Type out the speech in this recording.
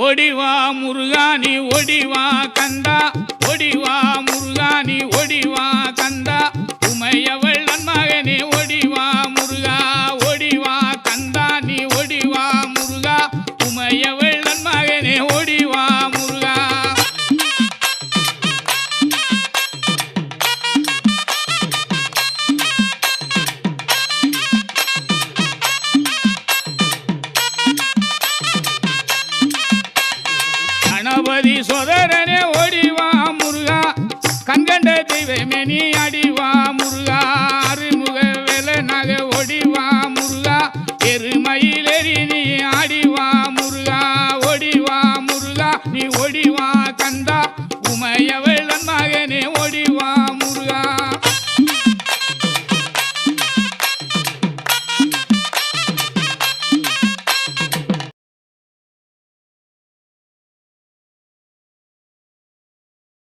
ஓடிவா முருகானி ஓடிவா கந்தா ஓடிவா முருகானி ஓடிவா கந்தா உமையவள் நன்மகனே ஓடிவா முருகா ஓடிவா கந்தா நீ ஓடிவா முருகா உமையவள் நன்மகனே ஓடிவா முருகா கணபதி சோதரனே ஓடிவா முருகா கண்கண்ட தெய்வமே நீ அடி